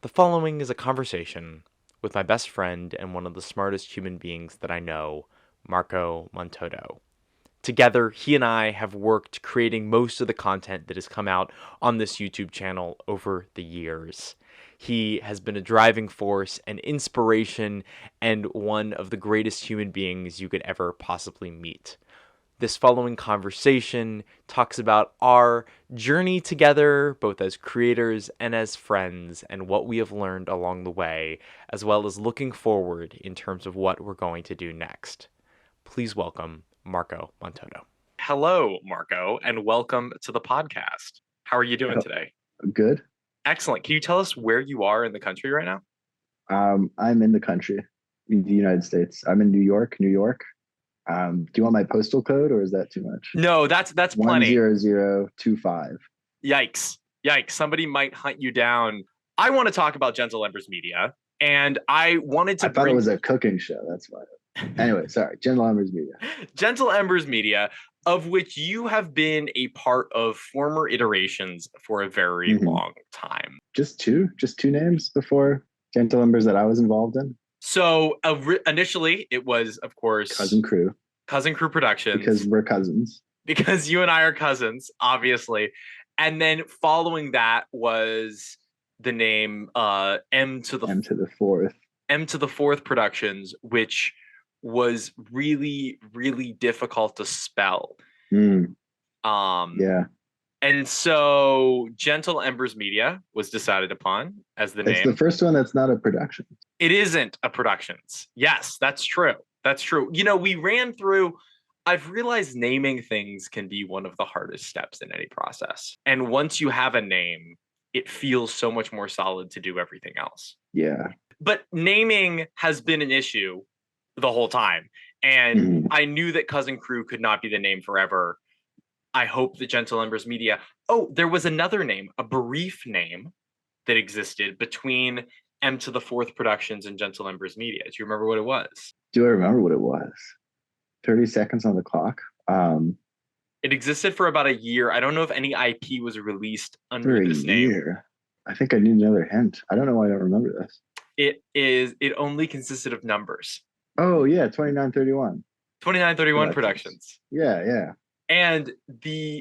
The following is a conversation with my best friend and one of the smartest human beings that I know, Marco Montoto. Together, he and I have worked creating most of the content that has come out on this YouTube channel over the years. He has been a driving force, an inspiration, and one of the greatest human beings you could ever possibly meet. This following conversation talks about our journey together, both as creators and as friends, and what we have learned along the way, as well as looking forward in terms of what we're going to do next. Please welcome Marco Montoto. Hello, Marco, and welcome to the podcast. How are you doing today? Good. Excellent. Can you tell us where you are in the country right now? I'm in the country, in the United States. I'm in New York, New York. Do you want my postal code or is that too much? No, that's plenty. 10025. Yikes. Yikes. Somebody might hunt you down. I want to talk about Gentle Embers Media, and I wanted to I thought it was a cooking show. That's why. Anyway, sorry. Gentle Embers Media. Gentle Embers Media, of which you have been a part of former iterations for a very long time. Just two names before Gentle Embers that I was involved in. So initially, it was, of course, Cousin Crew Productions. Because we're cousins. Because you and I are cousins, obviously. And then following that was the name M to the fourth Productions, which was really, really difficult to spell. Yeah. And so Gentle Embers Media was decided upon as the name. It's the first one that's not a production. It isn't a Productions. Yes, that's true. That's true. You know, we ran through, I've realized naming things can be one of the hardest steps in any process. And once you have a name, it feels so much more solid to do everything else. Yeah. But naming has been an issue the whole time. And I knew that Cousin Crew could not be the name forever. I hope that Gentle Embers Media. Oh, there was another name, a brief name that existed between M to the fourth Productions and Gentle Embers Media. Do you remember what it was? Do I remember what it was? 30 seconds on the clock. It existed for about a year. I don't know if any IP was released under this name. I think I need another hint. I don't know why I don't remember this. It only consisted of numbers. Oh yeah, 2931. 2931 Productions. Yeah. And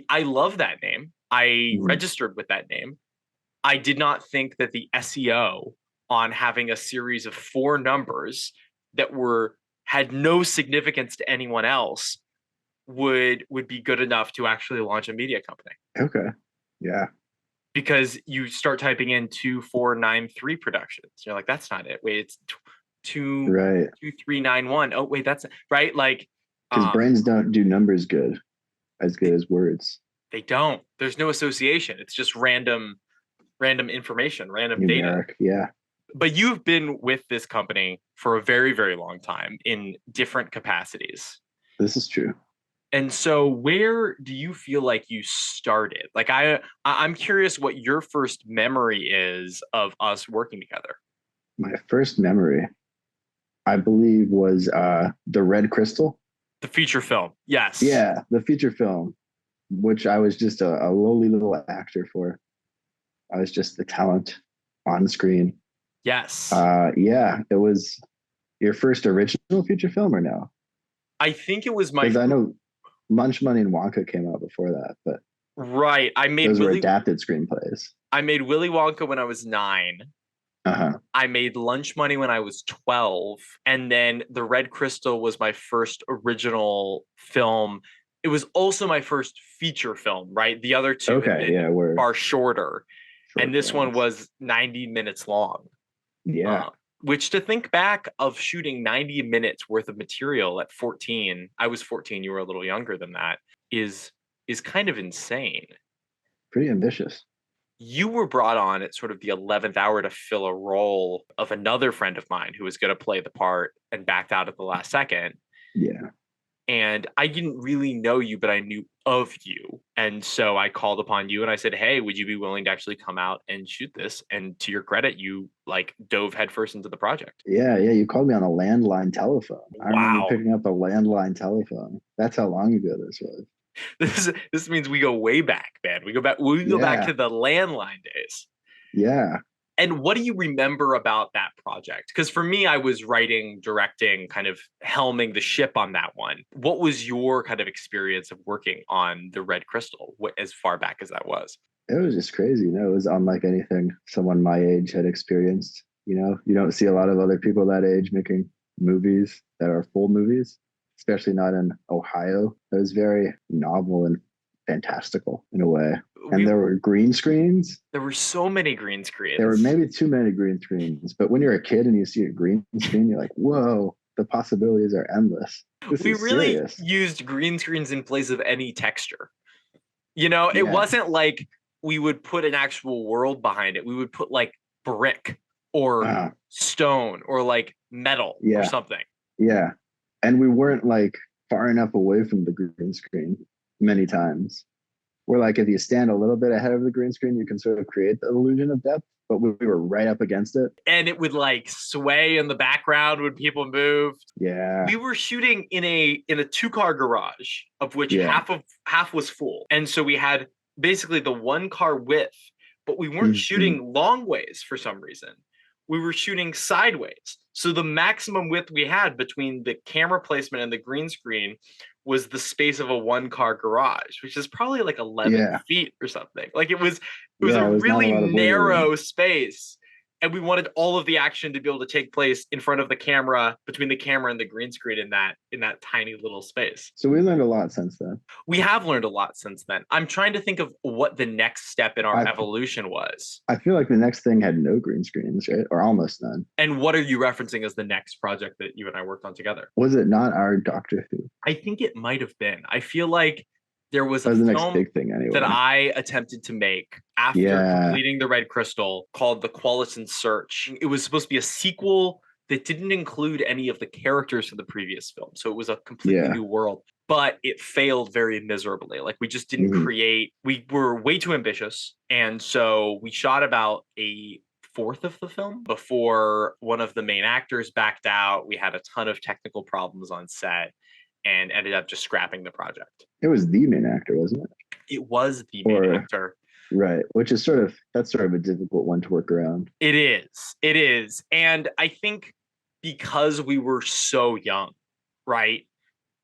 I love that name. I registered with that name. I did not think that the SEO on having a series of 4 numbers that had no significance to anyone else would be good enough to actually launch a media company. Okay. Yeah. Because you start typing in 2493 Productions. You're like, that's not it. Wait, it's 2391. Oh, wait, that's right. Like, because brains don't do numbers as good as words. They don't. There's no association. It's just random information, random Numeric, data. Yeah. But you've been with this company for a very, very long time in different capacities. This is true. And so where do you feel like you started? Like I'm curious what your first memory is of us working together. My first memory, I believe, was the Red Crystal. The feature film. Yes. Yeah, the feature film, which I was just a lowly little actor for. I was just the talent on screen. Yes. Yeah, it was your first original feature film or no? I think it was my. Because I know Lunch Money and Wonka came out before that, but right. I made those were adapted screenplays. I made Willy Wonka when I was 9. I made Lunch Money when I was 12, and then The Red Crystal was my first original film. It was also my first feature film, right? The other two are shorter, and this one was 90 minutes long. Yeah. Which, to think back of shooting 90 minutes worth of material at 14, I was 14, you were a little younger than that, is kind of insane. Pretty ambitious. You were brought on at sort of the 11th hour to fill a role of another friend of mine who was going to play the part and backed out at the last second. Yeah. And I didn't really know you, but I knew of you. And so I called upon you and I said, hey, would you be willing to actually come out and shoot this? And to your credit, you like dove headfirst into the project. Yeah. You called me on a landline telephone. I remember picking up a landline telephone. That's how long ago this was. This means we go way back, man. We go back to the landline days. Yeah. And what do you remember about that project? Because for me, I was writing, directing, kind of helming the ship on that one. What was your kind of experience of working on the Red Crystal, as far back as that was? It was just crazy. It was unlike anything someone my age had experienced. You don't see a lot of other people that age making movies that are full movies, especially not in Ohio. It was very novel and fantastical in a way. And We there were green screens. There were so many green There were screens. maybe too many green screens, but when you're a kid and you see a green screen, you're like, whoa, the possibilities are endless. This We is really serious. used green screens in place of any texture. You know, it Yeah. wasn't like we would put an actual world behind it. We would put like brick or Uh, stone or like metal or yeah. something. Yeah. And we weren't like far enough away from the green screen many times. Where like if you stand a little bit ahead of the green screen, you can sort of create the illusion of depth, but we were right up against it. And it would like sway in the background when people moved. Yeah. We were shooting in a two-car garage, of which Yeah. half was full. And so we had basically the one car width, but we weren't Mm-hmm. shooting long ways for some reason. We were shooting sideways. So the maximum width we had between the camera placement and the green screen was the space of a one car garage, which is probably like 11 Yeah. feet or something. Like it was a Yeah. It was not a really lot of wiggle room. narrow space, and we wanted all of the action to be able to take place in front of the camera, between the camera and the green screen, in that tiny little space. So we learned a lot since then. We have learned a lot since then. I'm trying to think of what the next step in our I evolution was. I feel like the next thing had no green screens, right? Or almost none. And what are you referencing as the next project that you and I worked on together? Was it not our Doctor Who? I think it might have been. I feel like there was That a was the next film big thing that anyway. I attempted to make after Yeah. completing the Red Crystal called The Qualitan Search. It was supposed to be a sequel that didn't include any of the characters from the previous film. So it was a completely Yeah. new world, but it failed very miserably. Like we just didn't Mm-hmm. we were way too ambitious. And so we shot about a fourth of the film before one of the main actors backed out. We had a ton of technical problems on set and ended up just scrapping the project. It was the main actor, wasn't it? It was the main Or actor. right, which is that's sort of a difficult one to work around. It is. It is. And I think because we were so young, right?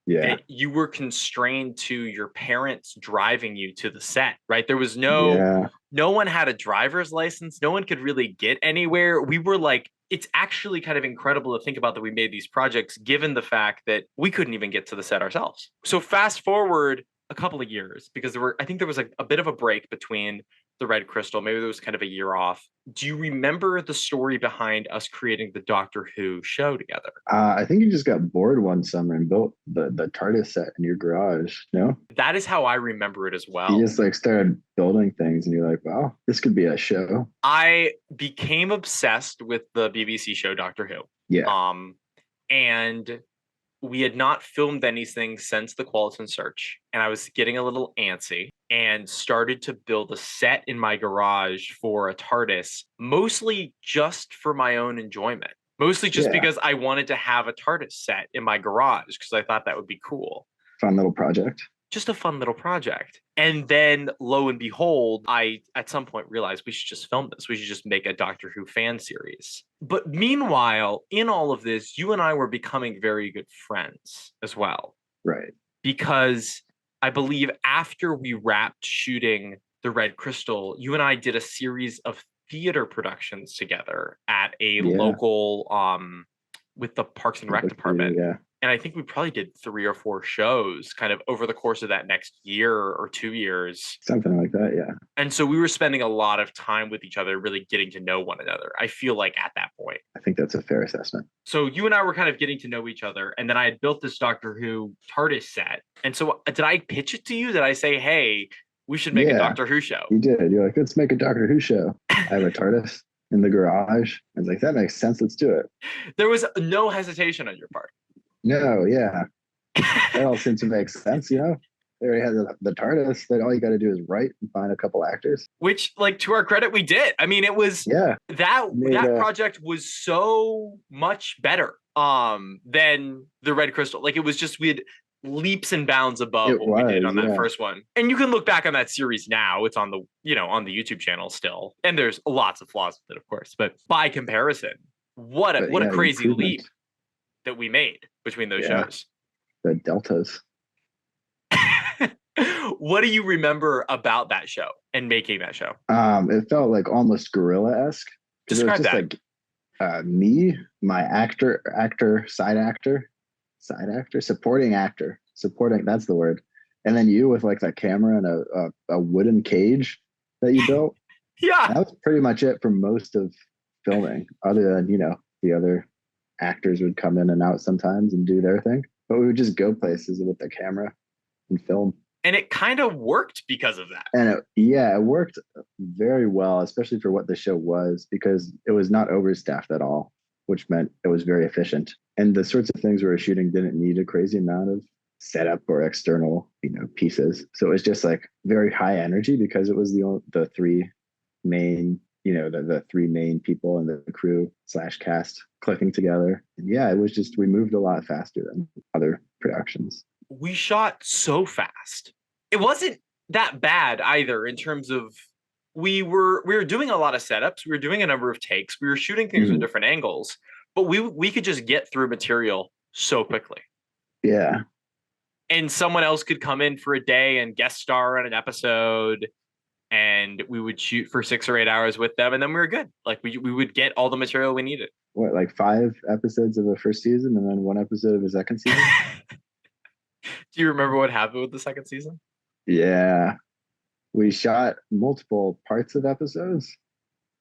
Yeah. That you were constrained to your parents driving you to the set, right? There was Yeah. no one had a driver's license. No one could really get anywhere. We were like, it's actually kind of incredible to think about that we made these projects given the fact that we couldn't even get to the set ourselves. So fast forward a couple of years, because I think there was a bit of a break between the Red Crystal. Maybe there was kind of a year off. Do you remember the story behind us creating the Doctor Who show together? I think you just got bored one summer and built the TARDIS set in your garage. No, That is how I remember it as you well. just like started building things, and you're like, "Wow, this could be a show." I became obsessed with the BBC show Doctor Who. Yeah. And we had not filmed anything since the Qualitan Search, and I was getting a little antsy and started to build a set in my garage for a TARDIS, mostly just for my own enjoyment. Mostly just Yeah. because I wanted to have a TARDIS set in my garage because I thought that would be cool. Fun little project. Just a fun little project. And then lo and behold, I at some point realized we should just film this. We should just make a Doctor Who fan series. But meanwhile, in all of this, you and I were becoming very good friends as well. Right. Because I believe after we wrapped shooting the Red Crystal, you and I did a series of theater productions together at a Yeah. local with the Parks and Rec department. Yeah. And I think we probably did 3 or 4 shows kind of over the course of that next year or 2 years. Something like that. Yeah. And so we were spending a lot of time with each other, really getting to know one another. I feel like at that point. I think that's a fair assessment. So you and I were kind of getting to know each other. And then I had built this Doctor Who TARDIS set. And so did I pitch it to you? Did I say, hey, we should make a Doctor Who show? You did. You're like, let's make a Doctor Who show. I have a TARDIS in the garage. I was like, that makes sense. Let's do it. There was no hesitation on your part. No, yeah. That all seems to make sense, you know? They already had the TARDIS, that all you got to do is write and find a couple actors. Which, like, to our credit, we did. I mean, it was that project was so much better than the Red Crystal. Like, it was just leaps and bounds above It what we did was, on that yeah. first one. And you can look back on that series now. It's on the, on the YouTube channel still. And there's lots of flaws with it, of course. But by comparison, But what a yeah, the crazy improvement. leap that we made between those Yeah, shows. the deltas. What do you remember about that show and making that show? It felt like almost gorilla-esque because it was Describe just that. like me, my side actor, supporting. That's the word. And then you with like that camera and a wooden cage that you built. Yeah. That was pretty much it for most of filming, other than the other actors would come in and out sometimes and do their thing, but we would just go places with the camera and film. And it kind of worked because of that. And yeah, it worked very well, especially for what the show was, because it was not overstaffed at all, which meant it was very efficient. And the sorts of things we were shooting didn't need a crazy amount of setup or external, pieces. So it was just like very high energy because it was the three main, the three main people in the crew slash cast clicking together. And yeah, it was just, we moved a lot faster than other productions. We shot so fast. It wasn't that bad either in terms of we were doing a lot of setups, we were doing a number of takes, we were shooting things with Mm-hmm. different angles, but we could just get through material so quickly. Yeah. And someone else could come in for a day and guest star on an episode, and we would shoot for 6 or 8 hours with them, and then we were good. Like we would get all the material we needed. What, like 5 episodes of the first season and then 1 episode of the second season? Do you remember what happened with the second season? Yeah. We shot multiple parts of episodes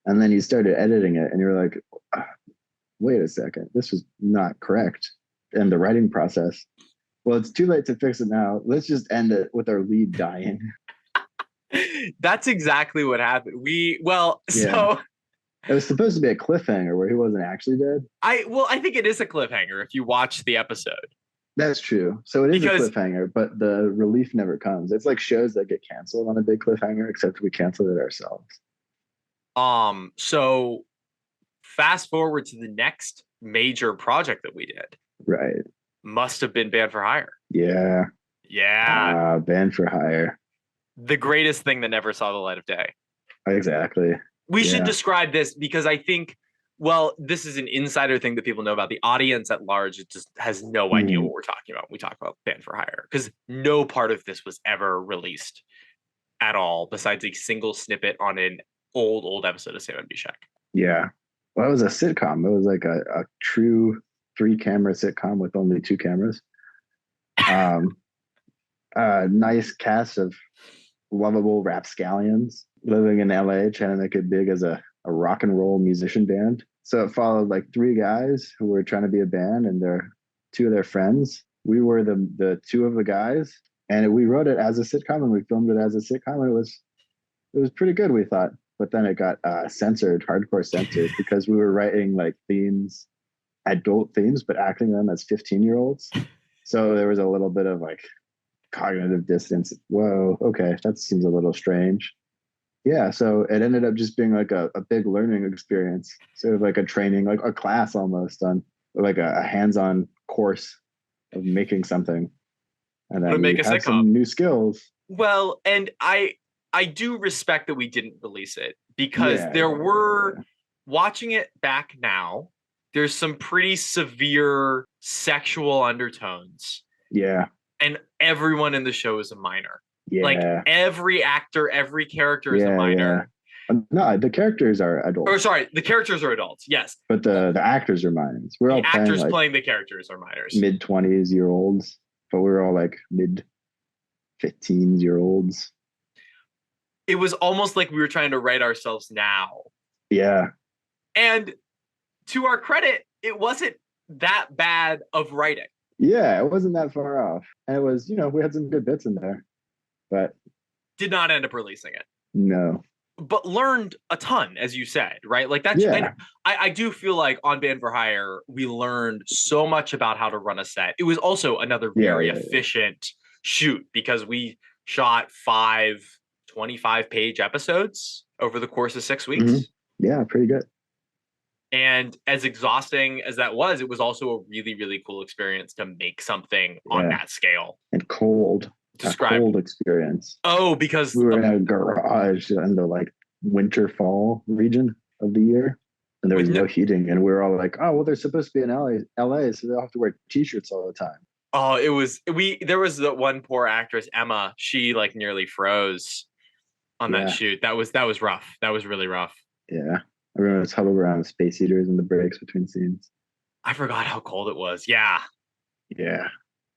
and then you started editing it and you're like, "Ah, wait a second, this was not correct in the writing process. Well, it's too late to fix it now. Let's just end it with our lead dying." That's exactly what happened. Yeah. It was supposed to be a cliffhanger where he wasn't actually dead. I think it is a cliffhanger if you watch the episode. That's true. So it is a Because cliffhanger, but the relief never comes. It's like shows that get canceled on a big cliffhanger, except we canceled it ourselves. so fast forward to the next major project that we did. Right. Must have been Band for Hire. Yeah. Yeah. Band for Hire. The greatest thing that never saw the light of day. Exactly. We should Yeah. describe this because I think, well, this is an insider thing that people know about. The audience at large it just has no idea what we're talking about. We talk about Band for Hire because no part of this was ever released at all, besides a single snippet on an old episode of Sam and Bishek. Yeah. Well, it was a sitcom. It was like a true 3-camera sitcom with only 2 cameras. Nice cast of lovable rapscallions living in LA trying to make it big as a rock and roll musician band. So it followed like 3 guys who were trying to be a band and their 2 of their friends. We were the 2 of the guys, and we wrote it as a sitcom and we filmed it as a sitcom. And it was pretty good, we thought. But then it got censored, hardcore censored, because we were writing like themes, adult themes, but acting them as 15-year-olds. So there was a little bit of like cognitive distance. Whoa, okay, that seems a little strange. Yeah, so it ended up just being like a big learning experience, sort of like a training, like a class almost on like a hands-on course of making something. And To then make we a had sitcom. some new skills. Well, and I do respect that we didn't release it because Yeah, there yeah, were watching it back now, there's some pretty severe sexual undertones. yeah, And everyone in the show is a minor. Like yeah, every actor, every character is a yeah, yeah. minor. No, the characters are Or adults, sorry, the characters are adults. Yes. but the actors are minors. We're The all playing actors like playing the characters are minors. mid 20s year olds, but we're all like mid 15s year olds. It was almost like we were trying to write ourselves now. Yeah, And to our credit, it wasn't that bad of writing. yeah, it wasn't that far off, and it was, we had some good bits in there, but Did not end up releasing it. no, But learned a ton, as you said, right? Like that's, yeah, I do feel like on Band for Hire, we learned so much about how to run a set. It was also another yeah, very yeah, yeah. efficient shoot because we shot 5 25-page episodes over the course of 6 weeks. Yeah, pretty good. And as exhausting as that was, it was also a really, really cool experience to make something on Yeah. that scale. And cold, a Describe. cold experience. Oh, because We were of in a garage in the like winter fall region of the year, and there with was no, no heating. And we were all like, oh, well, they're supposed to be in LA, so they'll have to wear t-shirts all the time. oh, it was we there was the one poor actress, Emma, she like nearly froze on that Yeah. shoot. That was rough. That was really rough. Yeah. Everyone was huddled around space heaters in the breaks between scenes. I forgot how cold it was. Yeah. Yeah.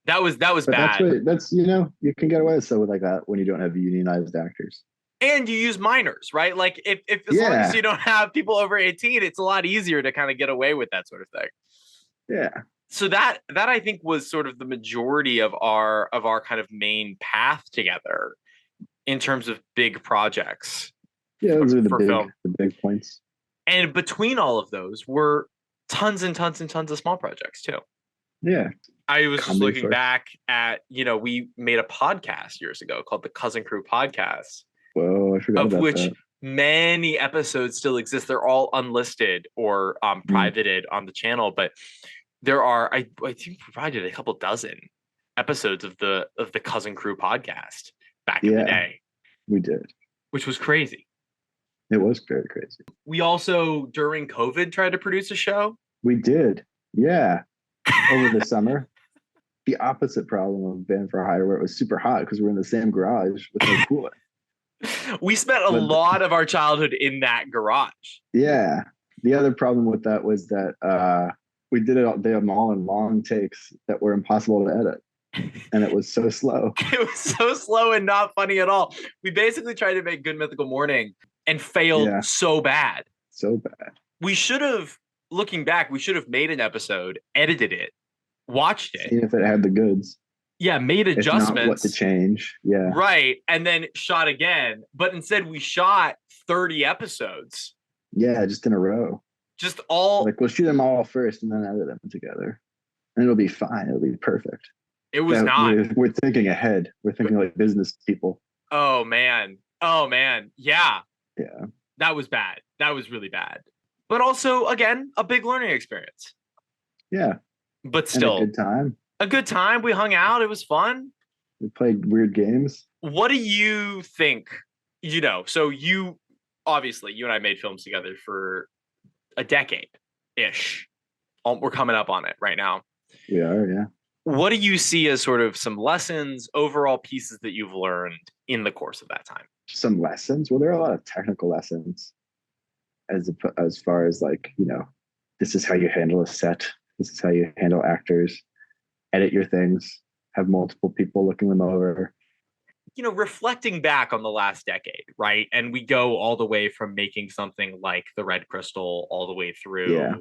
That was But bad. you can get away with stuff like that when you don't have unionized actors. And you use minors, right? Like if as long as Yeah. you don't have people over 18, it's a lot easier to kind of get away with that sort of thing. Yeah. So that I think was sort of the majority of our kind of main path together in terms of big projects Yeah, those are for film. the big points. And between all of those were tons and tons and tons of small projects too. Yeah. I was just Comedy looking shorts. back at, we made a podcast years ago called the Cousin Crew Podcast, Whoa, I forgot of about which that. many episodes still exist. They're all unlisted or Mm. privated on the channel, but there are I think we provided a couple dozen episodes of the Cousin Crew podcast back in the Yeah, day, we did. which was crazy. It was very crazy. We also during COVID tried to produce a show. We did. Yeah. Over the summer. The opposite problem of Band for Hire, where it was super hot because we were in the same garage with no cooler. We spent a But lot of our childhood in that garage. yeah, the other problem with that was that we did them all in long takes that were impossible to edit, and it was so slow. It was so slow and not funny at all. We basically tried to make Good Mythical Morning and failed Yeah, so bad. so bad. We should have, looking back, we should have made an episode, edited it, watched it, Seeing if it had the goods. yeah, made If not, what to adjustments, change. Yeah, right, and then shot again. But instead, we shot 30 episodes, yeah, just in a row. just all. Like we'll shoot them all first and then edit them together, and it'll be fine. It'll be perfect. It was That not. we're thinking ahead. We're thinking like business people. Oh man. Oh man. Yeah, Yeah, that was bad. That was really bad. But also, again, a big learning experience. yeah, But and a still, good time. a good time. We hung out. It was fun. We played weird games. What do you think? So obviously, you and I made films together for a decade ish. We're coming up on it right now. We are, yeah. What do you see as sort of some lessons, overall pieces that you've learned in the course of that time? Some lessons. Well, there are a lot of technical lessons as far as like, this is how you handle a set. This is how you handle actors, edit your things, have multiple people looking them over. Reflecting back on the last decade, right? And we go all the way from making something like The Red Crystal all the way through Yeah.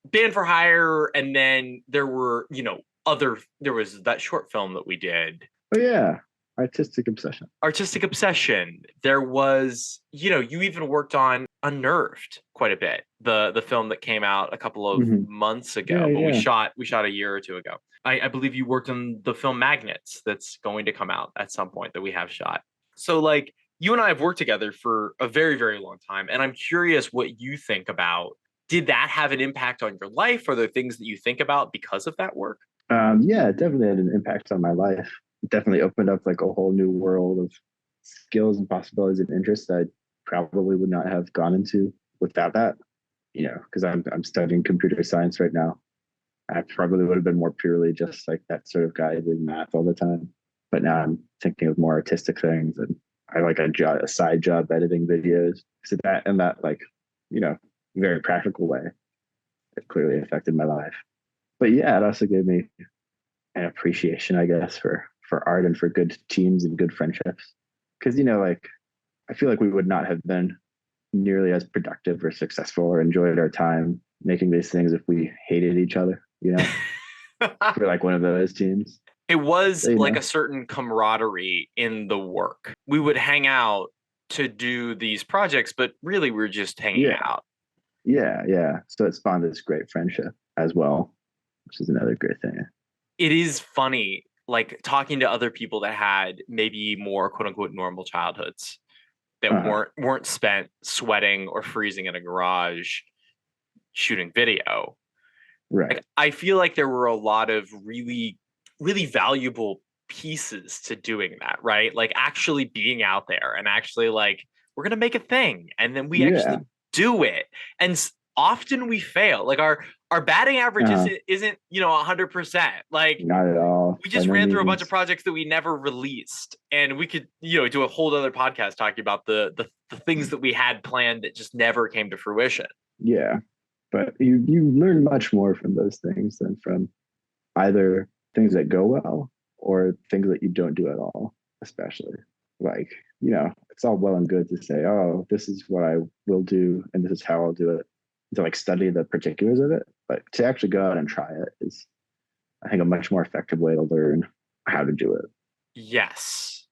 Band for Hire. And then there were, there was that short film that we did, Oh yeah. Artistic obsession. Artistic Obsession. There was, you even worked on Unnerved quite a bit. The film that came out a couple of months ago, Yeah, but yeah. we shot a year or two ago. I believe you worked on the film Magnets that's going to come out at some point that we have shot. So like you and I have worked together for a very, very long time. And I'm curious what you think about, did that have an impact on your life? Are there things that you think about because of that work? Yeah, it definitely had an impact on my life. It definitely opened up like a whole new world of skills and possibilities and interests that I probably would not have gone into without that. Because I'm studying computer science right now. I probably would have been more purely just like that sort of guy doing math all the time. But now I'm thinking of more artistic things, and I like a side job editing videos. So that like, very practical way, it clearly affected my life. But yeah, it also gave me an appreciation, I guess, for art and for good teams and good friendships. Because like I feel like we would not have been nearly as productive or successful or enjoyed our time making these things if we hated each other. We're like one of those teams. It was So, like a certain camaraderie in the work. We would hang out to do these projects, but really we're just hanging yeah, out. yeah. So it spawned this great friendship as well, which is another great thing. It is funny, like talking to other people that had maybe more quote unquote normal childhoods that Uh-huh. weren't spent sweating or freezing in a garage. shooting video. Right. Like I feel like there were a lot of really, really valuable pieces to doing that, right? Like actually being out there and actually like we're gonna make a thing, and then we Yeah. actually do it. And often we fail. Like our batting average Uh, isn't 100%. Like Not at all. we By just no ran through a bunch of means. projects that we never released, and we could do a whole other podcast talking about the things that we had planned that just never came to fruition. Yeah. But you learn much more from those things than from either things that go well or things that you don't do at all, especially. Like, it's all well and good to say, oh, this is what I will do and this is how I'll do it, to like study the particulars of it. But to actually go out and try it is, I think, a much more effective way to learn how to do it. Yes.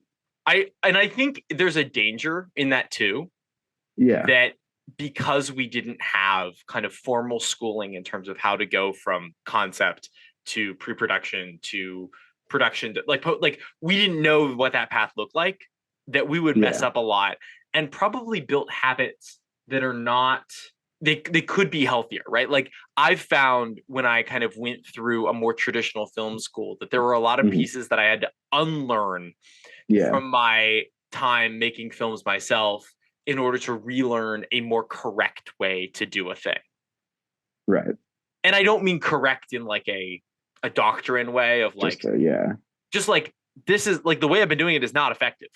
I think there's a danger in that too, Yeah. that because we didn't have kind of formal schooling in terms of how to go from concept to pre-production to production to like we didn't know what that path looked like, that we would mess Yeah. up a lot and probably built habits that are not, they could be healthier, right? Like I've found when I kind of went through a more traditional film school that there were a lot of Hmm. pieces that I had to unlearn Yeah. from my time making films myself in order to relearn a more correct way to do a thing. Right. And I don't mean correct in like a doctrine way of Just, like yeah. just like this is like the way I've been doing it is not effective.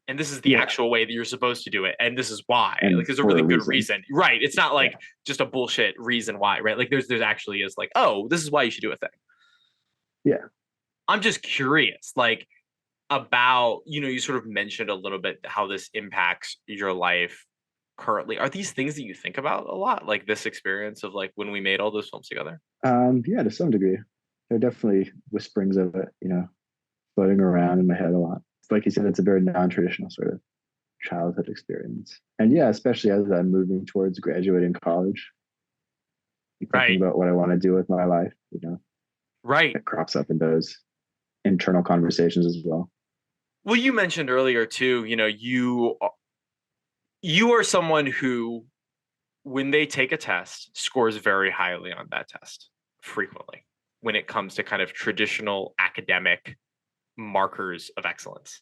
And this is the Yeah. actual way that you're supposed to do it. And this is why. Like And there's a for really a good reason. reason. Right. It's not Yeah. like just a bullshit reason why, right? Like there's actually is like, oh, this is why you should do a thing. Yeah. I'm just curious, like about, you sort of mentioned a little bit how this impacts your life currently. Are these things that you think about a lot? Like this experience of like when we made all those films together? Yeah, to some degree. There are definitely whisperings of it, floating around in my head a lot. It's like you said, it's a very non-traditional sort of childhood experience. And yeah, especially as I'm moving towards graduating college, thinking Right. about what I want to do with my life, Right. it crops up in those internal conversations as well. Well, you mentioned earlier too, you are someone who, when they take a test, scores very highly on that test frequently when it comes to kind of traditional academic markers of excellence.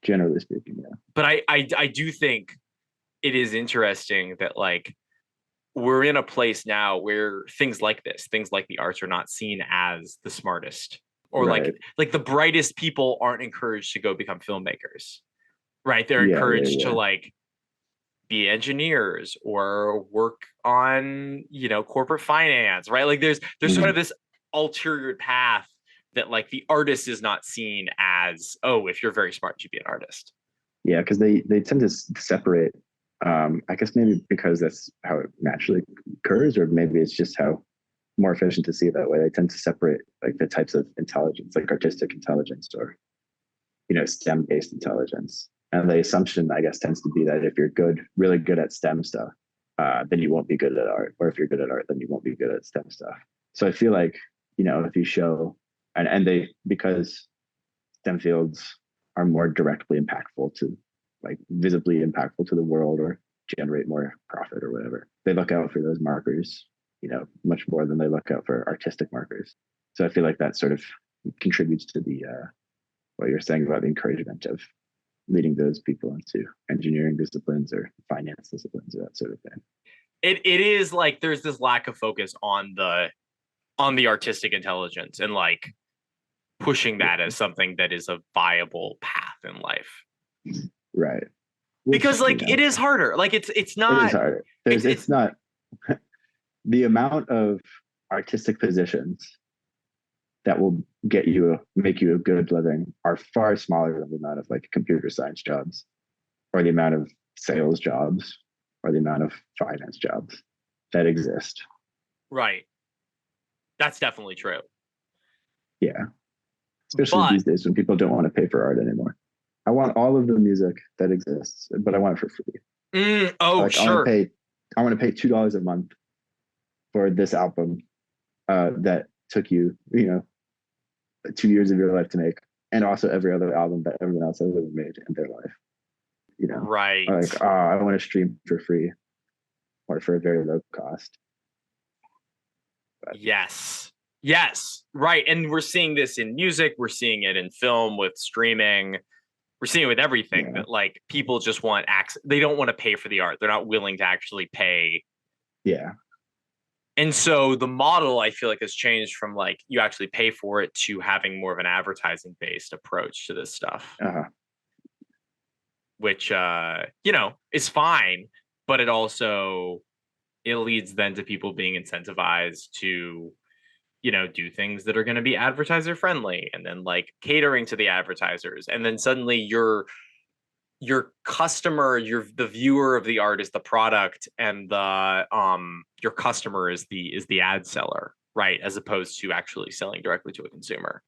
Generally speaking, yeah. But I do think it is interesting that like we're in a place now where things like this, things like the arts, are not seen as the smartest, or Right. like the brightest people aren't encouraged to go become filmmakers, right? They're Yeah, yeah, encouraged to yeah. like be engineers or work on corporate finance, right? Like there's sort Mhm. of this ulterior path that like the artist is not seen as, oh, if you're very smart you should be an artist. Yeah, because they tend to separate. I guess maybe because that's how it naturally occurs, or maybe it's just how more efficient to see it that way. They tend to separate like the types of intelligence, like artistic intelligence or STEM based intelligence. And the assumption, I guess, tends to be that if you're really good at STEM stuff, then you won't be good at art, or if you're good at art, then you won't be good at STEM stuff. So I feel like if you show and they because STEM fields are more directly impactful to like visibly impactful to the world or generate more profit or whatever. They look out for those markers, much more than they look out for artistic markers. So I feel like that sort of contributes to the what you're saying about the encouragement of leading those people into engineering disciplines or finance disciplines or that sort of thing. It is like there's this lack of focus on the artistic intelligence and like pushing that Yeah. as something that is a viable path in life, Right. Which, because like it is harder, like it's it is not hard. it's It's not the amount of artistic positions that will make you a good living are far smaller than the amount of like computer science jobs or the amount of sales jobs or the amount of finance jobs that exist. right. That's definitely true. Yeah. Especially But these days when people don't want to pay for art anymore. I want all of the music that exists, but I want it for free. oh Like sure. I want to pay $2 a month for this album that took you, 2 years of your life to make, and also every other album that everyone else has ever made in their life. Right. Like, I want to stream for free or for a very low cost. Yes. Yes. Right. And we're seeing this in music, we're seeing it in film with streaming. We're seeing it with everything Yeah. that like people just want access. They don't want to pay for the art. They're not willing to actually pay. Yeah. And so the model I feel like has changed from like you actually pay for it to having more of an advertising based approach to this stuff, Uh-huh. which you know, is fine, but it also it leads then to people being incentivized to, you know, do things that are going to be advertiser friendly and then like catering to the advertisers. And then suddenly your customer, your the viewer of the art is the product, and the your customer is the ad seller, right? As opposed to actually selling directly to a consumer,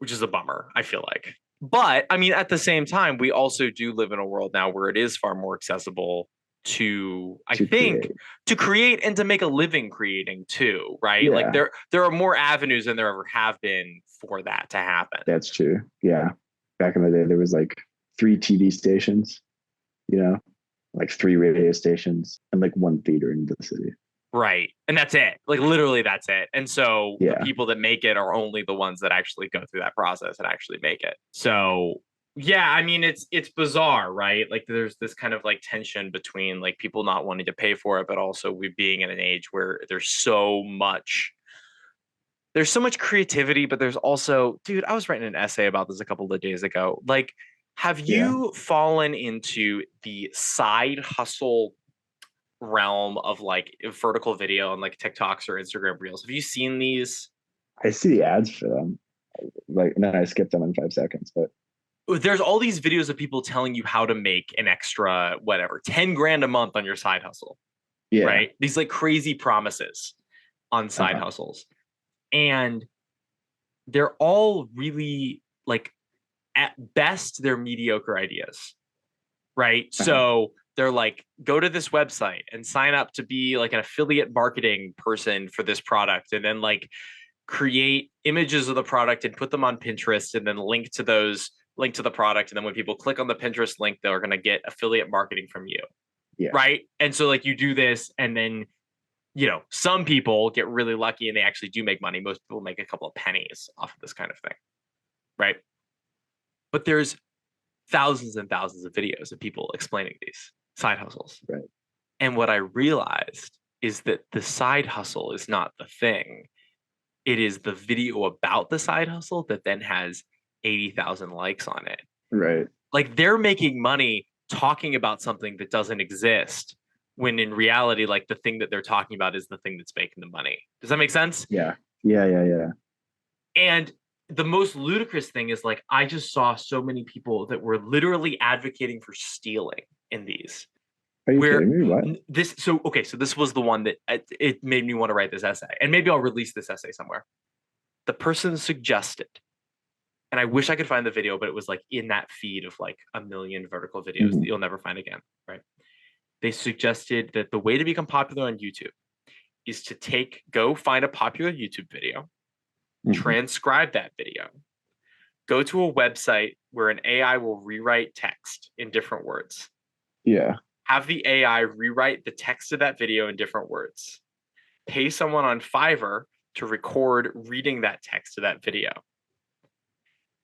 which is a bummer, I feel like. But I mean, at the same time, we also do live in a world now where it is far more accessible to, I To think, create. to create and to make a living creating too, right? Like Yeah, there are more avenues than there ever have been for that to happen. that's true. Yeah. Back in the day, there was like 3 TV stations, you know, like 3 radio stations and like one theater in the city. Right. And that's it. Like literally that's it. And so the Yeah. people that make it are only the ones that actually go through that process and actually make it. So yeah, I mean it's bizarre, right? Like there's this kind of like tension between like people not wanting to pay for it, but also we being in an age where there's so much creativity, but there's also, dude, I was writing an essay about this a couple of days ago. Like, have Yeah. you fallen into the side hustle realm of like vertical video on like TikToks or Instagram Reels? Have you seen these? I see the ads for them. Like, and then I skip them in 5 seconds. But There's all these videos of people telling you how to make an extra whatever 10 grand a month on your side hustle, yeah. right? These like crazy promises on side Uh-huh. hustles. And they're all really like at best they're mediocre ideas, right? Uh-huh. So they're like, go to this website and sign up to be like an affiliate marketing person for this product, and then like create images of the product and put them on Pinterest, and then link to the product. And then when people click on the Pinterest link, they're going to get affiliate marketing from you, Yeah. right? And so like you do this, and then you know some people get really lucky and they actually do make money. Most people make a couple of pennies off of this kind of thing, right? But there's thousands and thousands of videos of people explaining these side hustles. Right. And what I realized is that the side hustle is not the thing. It is the video about the side hustle that then has 80,000 likes on it. Right. Like they're making money talking about something that doesn't exist when in reality, like the thing that they're talking about is the thing that's making the money. Does that make sense? Yeah. Yeah. Yeah. Yeah. And the most ludicrous thing is like I just saw so many people that were literally advocating for stealing in these. Are you Where kidding me? What? this so okay, so this was the one that it made me want to write this essay, and maybe I'll release this essay somewhere. The person suggested, and I wish I could find the video, but it was like in that feed of like a million vertical videos that Mm-hmm. you'll never find again, right? They suggested that the way to become popular on YouTube is to go find a popular YouTube video, Mm-hmm. transcribe that video, go to a website where an AI will rewrite text in different words, Yeah. have the AI rewrite the text of that video in different words, pay someone on Fiverr to record reading that text of that video,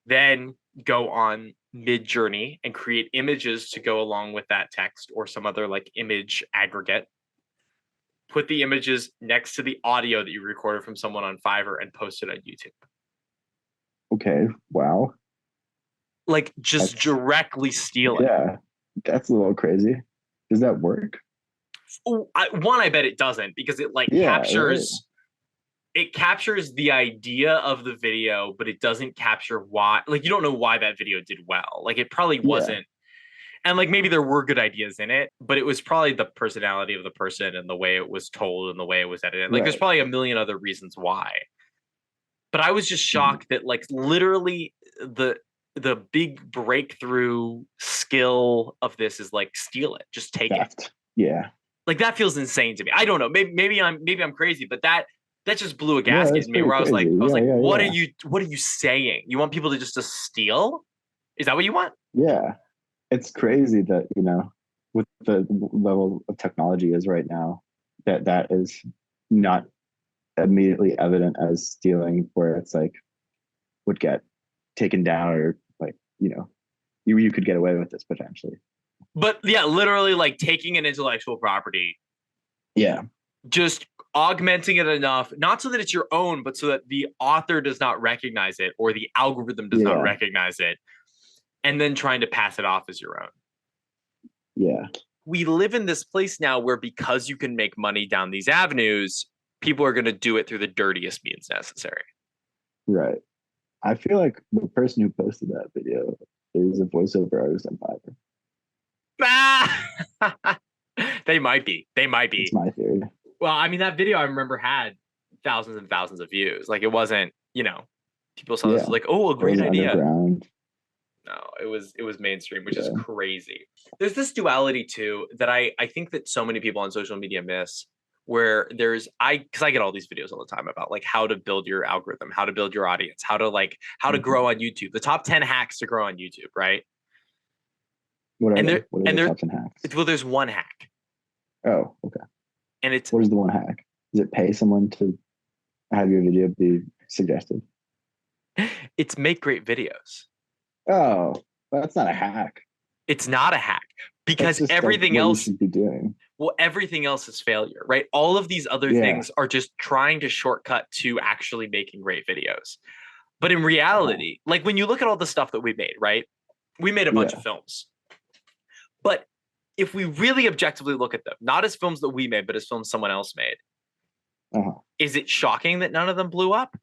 then go on Mid-Journey and create images to go along with that text or some other like image aggregate. Put the images next to the audio that you recorded from someone on Fiverr and post it on YouTube. Okay. Wow. Like just That's directly steal it. yeah. That's a little crazy. Does that work? One, I bet it doesn't, because it like Yeah. Right. captures the idea of the video, but it doesn't capture why. Like you don't know why that video did well. Like it probably Yeah. wasn't. And like maybe there were good ideas in it, but it was probably the personality of the person and the way it was told and the way it was edited. Like there's Right. probably a million other reasons why. But I was just Mm-hmm. shocked that like literally the big breakthrough skill of this is like steal it, just take it. Theft. Yeah. Like that feels insane to me. I don't know. Maybe I'm crazy, but that just blew a No, gasket that's in me pretty where crazy. I was Yeah. like, Yeah. Yeah. what are you saying? You want people to just to steal? Is that what you want? Yeah. It's crazy that, with the level of technology is right now, that is not immediately evident as stealing, where it's like would get taken down, or like, you could get away with this potentially. But yeah, literally like taking an intellectual property, Yeah. just augmenting it enough, not so that it's your own, but so that the author does not recognize it or the algorithm does not Yeah. recognize it, and then trying to pass it off as your own. Yeah. We live in this place now where because you can make money down these avenues, people are going to do it through the dirtiest means necessary. Right. I feel like the person who posted that video is a voiceover artist on Fiverr. They might be. They might It's be. my theory. Well, I mean, that video I remember had thousands and thousands of views. Like it wasn't, people saw this Yeah. like, oh, a It great wasn't idea. underground. No, it was mainstream, which is Yeah. crazy. There's this duality too that I think that so many people on social media miss, where because I get all these videos all the time about like how to build your algorithm, how to build your audience, how to Mhm. grow on YouTube, the top 10 hacks to grow on YouTube, right? What are And they? there What are and the there top 10 hacks? well, there's one hack, Oh, okay. and it's What is the one hack? Is it pay someone to have your video be suggested? it's make great videos. Oh, that's not a hack. It's not a hack That's because just like everything what you else, should be doing. well, everything else is failure, right? All of these other Yeah. things are just trying to shortcut to actually making great videos. But in Uh-huh. reality, like when you look at all the stuff that we made, right? We made a bunch of Yeah. films. But if we really objectively look at them, not as films that we made, but as films someone else made, Uh-huh. is it shocking that none of them blew up?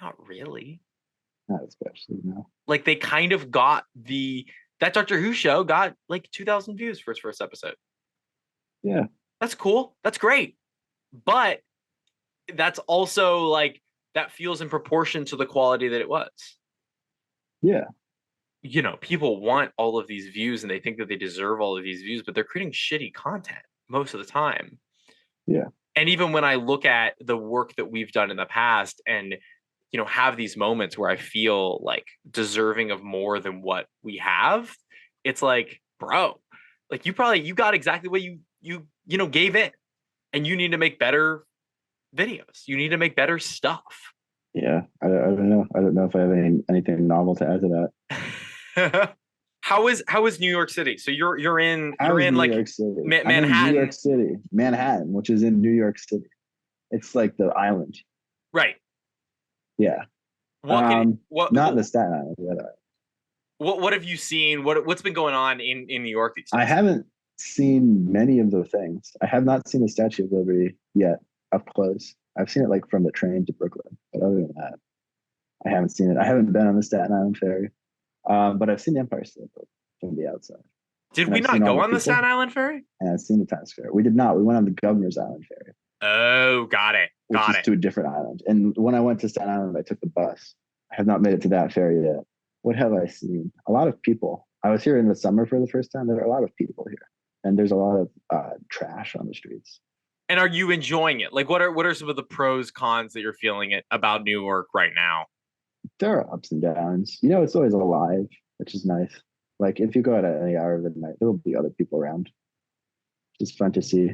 Not really. Not especially, no. Like they kind of got that Doctor Who show got like 2,000 views for its first episode. Yeah. That's cool. That's great. But that's also like that feels in proportion to the quality that it was. Yeah. People want all of these views and they think that they deserve all of these views, but they're creating shitty content most of the time. Yeah. And even when I look at the work that we've done in the past and have these moments where I feel like deserving of more than what we have, it's like, bro, like you got exactly what you gave in, and you need to make better videos. You need to make better stuff. Yeah. I don't know. I don't know if I have anything novel to add to that. How is New York City? So you're in How you're is in New like York City? I'm in New York Manhattan, City, Manhattan, which is in New York City. It's like the island. right? Yeah. What can what Not in the Staten Island. But, what have you seen? What's been going on in New York these I days? haven't seen many of the things. I have not seen the Statue of Liberty yet up close. I've seen it like from the train to Brooklyn, but other than that, I haven't seen it. I haven't been on the Staten Island ferry, but I've seen the Empire State Building from the outside, Did and we I've seen not all go the on the Staten people, Island ferry? and I've seen the Times Square. We did not. We went on the Governor's Island ferry, Oh, got it. which Got is it. to a different island. And when I went to Staten Island, I took the bus. I have not made it to that ferry yet. What have I seen? A lot of people. I was here in the summer for the first time. There are a lot of people here, and there's a lot of trash on the streets. And are you enjoying it? Like what are some of the pros cons that you're feeling it about New York right now? There are ups and downs. It's always alive, which is nice. Like if you go out at any hour of the night, there will be other people around. It's fun to see.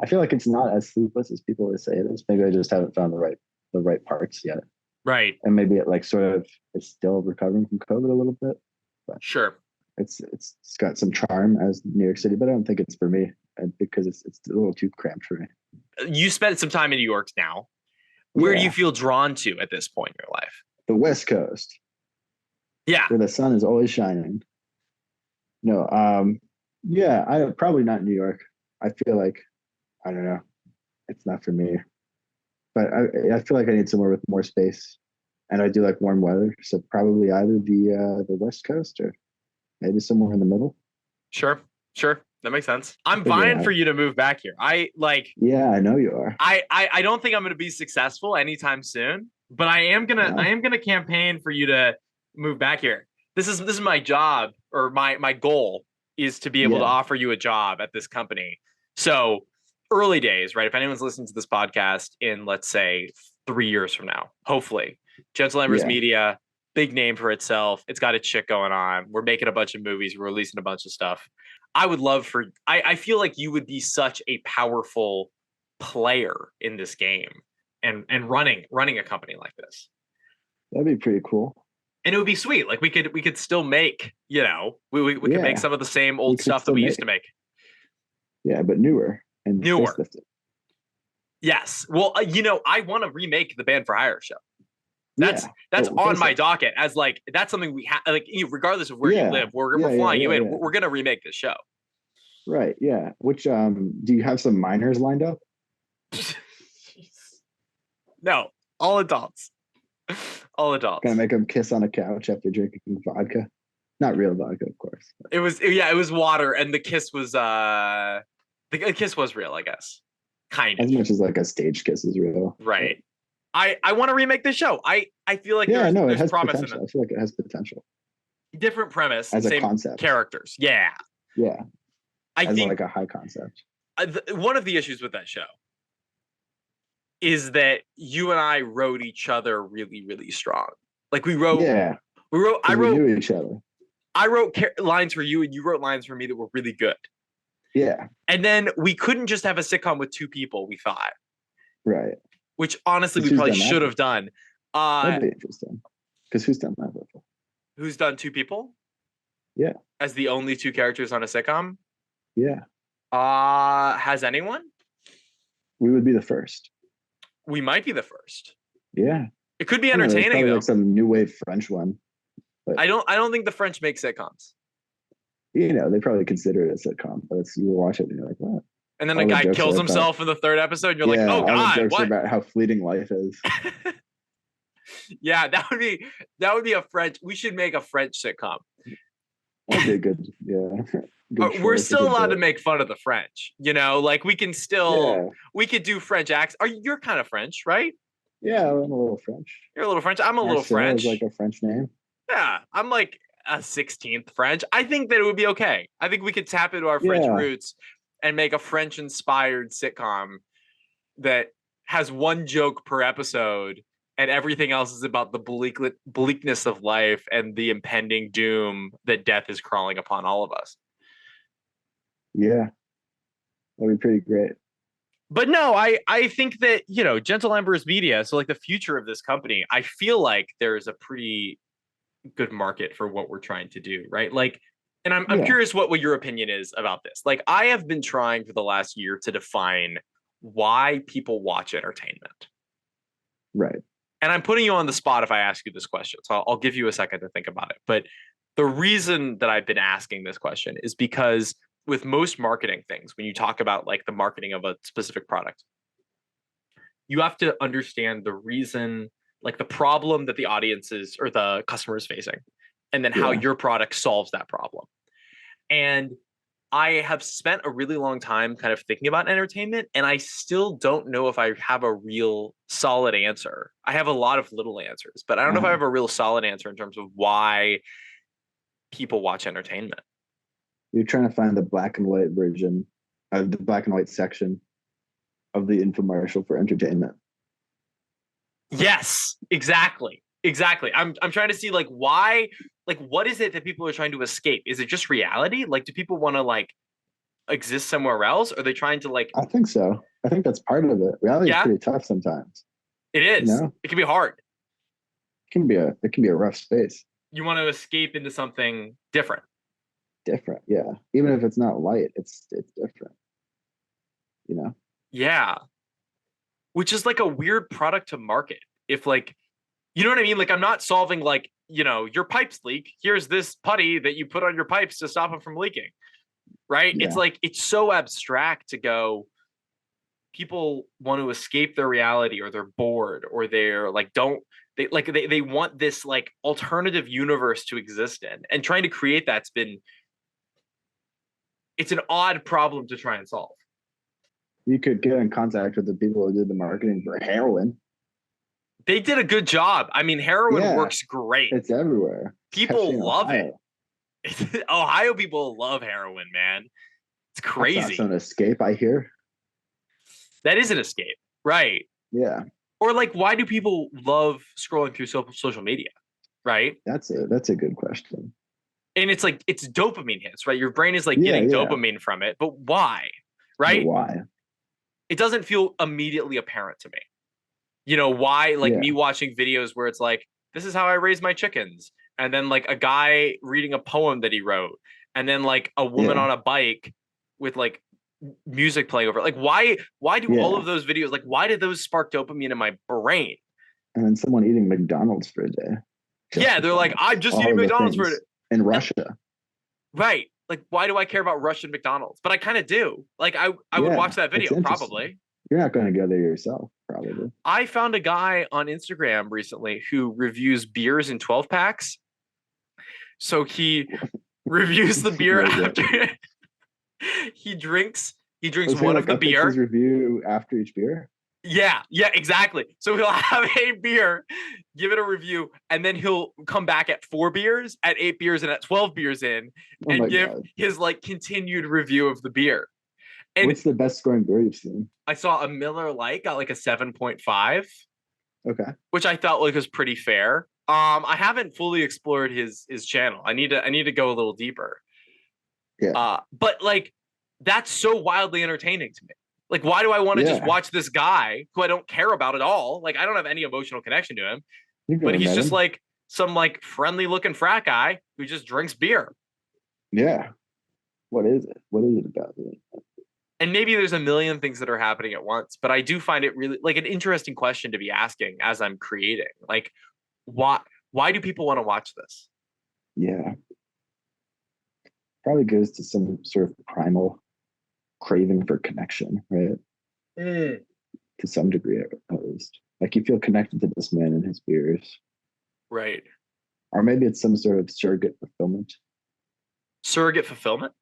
I feel like it's not as sleepless as people would say it is. Maybe I just haven't found the right parts yet, Right. and maybe it like sort of is still recovering from COVID a little bit. But Sure. it's got some charm as New York City, but I don't think it's for me because it's a little too cramped for me. You spent some time in New York now. Where do you Yeah, feel drawn to at this point in your life? the West Coast Yeah. where the sun is always shining. No, yeah, I probably not New York. I feel like I don't know, it's not for me. But I feel like I need somewhere with more space, and I do like warm weather, so probably either the West Coast or maybe somewhere in the middle. Sure. Sure. That makes sense. I'm Figure it vying out. for you to move back here. I like Yeah, I know you are. I don't think I'm going to be successful anytime soon, but I Wow. am going to campaign for you to move back here. This is my job, or my goal is to be able to Yeah, offer you a job at this company. So, early days, right? If anyone's listening to this podcast in, let's say, 3 years from now, hopefully, Gentle Embers yeah, Media, big name for itself. It's got its shit going on. We're making a bunch of movies. We're releasing a bunch of stuff. I would love for I feel like you would be such a powerful player in this game and running a company like this. That'd be pretty cool. And it would be sweet. Like we could still make, we could make Yeah, some of the same we old could stuff that still we make used to it. make. Yeah, but newer and Newer. facelifted. Yes. Well, I want to remake the Band for Hire show. That's Yeah, that's but on my facelift. docket as like that's something we have like regardless of where you Yeah, live, we're yeah, yeah, flying you yeah, in. yeah. We're gonna remake this show. Right. Yeah. Which do you have some minors lined up? No, all adults. All Gonna adults. make them kiss on a couch after drinking vodka? Not real vodka, of course. It was water, and the kiss was the kiss was real, I guess. Kind of. As much as like a stage kiss is real. But Right. I want to remake this show. I feel like yeah, no, it there's has promise in potential. it. I feel like it has potential Different premise, as a same concept. characters. Yeah. Yeah, I as think like a high concept. one of the issues with that show is that you and I wrote each other really, really strong. Like Yeah, I because we wrote, knew each other. lines for you and you wrote lines for me that were really good. Yeah, And then we couldn't just have a sitcom with two people, we thought, right. which honestly we Who's probably done that should have before? done. Uh, That'd be interesting. Because who's done that before? who's done two people Yeah, as the only two characters on a sitcom? yeah. Has anyone? We would be the first. We might be the first. Yeah. It could be I don't know, there's entertaining probably though. like some new wave French one. But I don't think the French make sitcoms. they probably consider it a sitcom, but you watch it and you're like, what? And then a All the guy jokes kills are about himself in the third episode. And you're like, yeah, oh all the God, jokes are what? about how fleeting life is. Yeah, that would be a French. We should make a French sitcom. That'd be a good, yeah, good We're choice, a still good allowed to bit. make fun of the French. Like we can still Yeah, we could do French acts. You're kind of French, right? yeah, I'm a little French. You're a little French. I'm a little Marcel is like French. a French name. Yeah, I'm like a 16th French. I think that it would be okay. I think we could tap into our French Yeah, roots and make a French inspired sitcom that has one joke per episode and everything else is about the bleakness of life and the impending doom that death is crawling upon all of us. yeah, that'd be pretty great. But no, I think that, Gentle Embers Media, so like the future of this company, I feel like there's a pretty good market for what we're trying to do, right? Like, and I'm Yeah, curious what your opinion is about this. Like, I have been trying for the last year to define why people watch entertainment. right. And I'm putting you on the spot if I ask you this question. So I'll give you a second to think about it. But the reason that I've been asking this question is because with most marketing things, when you talk about like the marketing of a specific product, you have to understand the reason, like the problem that the audience is or the customer is facing, and then how Yeah, your product solves that problem. And I have spent a really long time kind of thinking about entertainment, and I still don't know if I have a real solid answer. I have a lot of little answers, but I don't know if I uh-huh. have a real solid answer in terms of why people watch entertainment. You're trying to find the black and white version of the black and white section of the infomercial for entertainment. Yes, exactly. Exactly. I'm trying to see like why, like what is it that people are trying to escape? Is it just reality? Like do people want to like exist somewhere else? Are they trying to like I think so. I think that's part of it. Reality is yeah, pretty tough sometimes. it You is. know, It can be hard. it can be a rough space. You want to escape into something different. Different, yeah. Even if it's not light, it's different. You know, Yeah. Which is like a weird product to market. If like, you know what I mean? Like I'm not solving like, your pipes leak. Here's this putty that you put on your pipes to stop them from leaking. Right? It's yeah, like it's so abstract to go people want to escape their reality or they're bored or they're like don't they want this like alternative universe to exist in and trying to create that's been it's an odd problem to try and solve. you could get in contact with the people who did the marketing for heroin. They did a good job. I mean, heroin Yeah, works great. it's everywhere, especially People in love it. Ohio. Ohio people love heroin, man. It's That's also crazy. an escape, I hear. That is an escape, right? Yeah, Or like, why do people love scrolling through social media, right? that's a good question. And it's like it's dopamine hits, right? Your brain is like Yeah, getting yeah, dopamine from it, but why, but right? why? it doesn't feel immediately apparent to me. You know, why, like Yeah, me watching videos where it's like, this is how I raise my chickens. And then like a guy reading a poem that he wrote. And then like a woman yeah, on a bike with like music playing over it. Like why do all yeah. of those videos, like why did those spark dopamine in my brain? And then someone eating McDonald's for a day Yeah, they're like, justifies I'm just all eating of the McDonald's for it. things in And Russia. right. Like, why do I care about Russian McDonald's? But I kind of do. Like I would watch Yeah, that it's video, interesting. probably. You're not going to go there yourself, probably. I found a guy on Instagram recently who reviews beers in 12 packs. So he reviews the beer What is that? after he drinks he drinks Was he one like of the updates his beer. review after each beer? Yeah, exactly. So he'll have a beer, give it a review, and then he'll come back at 4 beers, at 8 beers, and at 12 beers in, Oh and my give god. his like continued review of the beer. And What's the best scoring beer you've seen? I saw a Miller Lite got like a 7.5, Okay. which I felt like was pretty fair. I haven't fully explored his channel. I need to go a little deeper. Yeah. But like that's so wildly entertaining to me. Like, why do I want to just Yeah. watch this guy who I don't care about at all? Like, I don't have any emotional connection to him, You've but never he's met just him. like some like friendly looking frat guy who just drinks beer. Yeah. What is it? What is it about it? And maybe there's a million things that are happening at once, but I do find it really like an interesting question to be asking as I'm creating. Like, why why do people want to watch this? Yeah. Probably goes to some sort of primal craving for connection, right? Mm. To some degree, at least. Like you feel connected to this man and his beers. Right. Or maybe it's some sort of surrogate fulfillment. Surrogate fulfillment?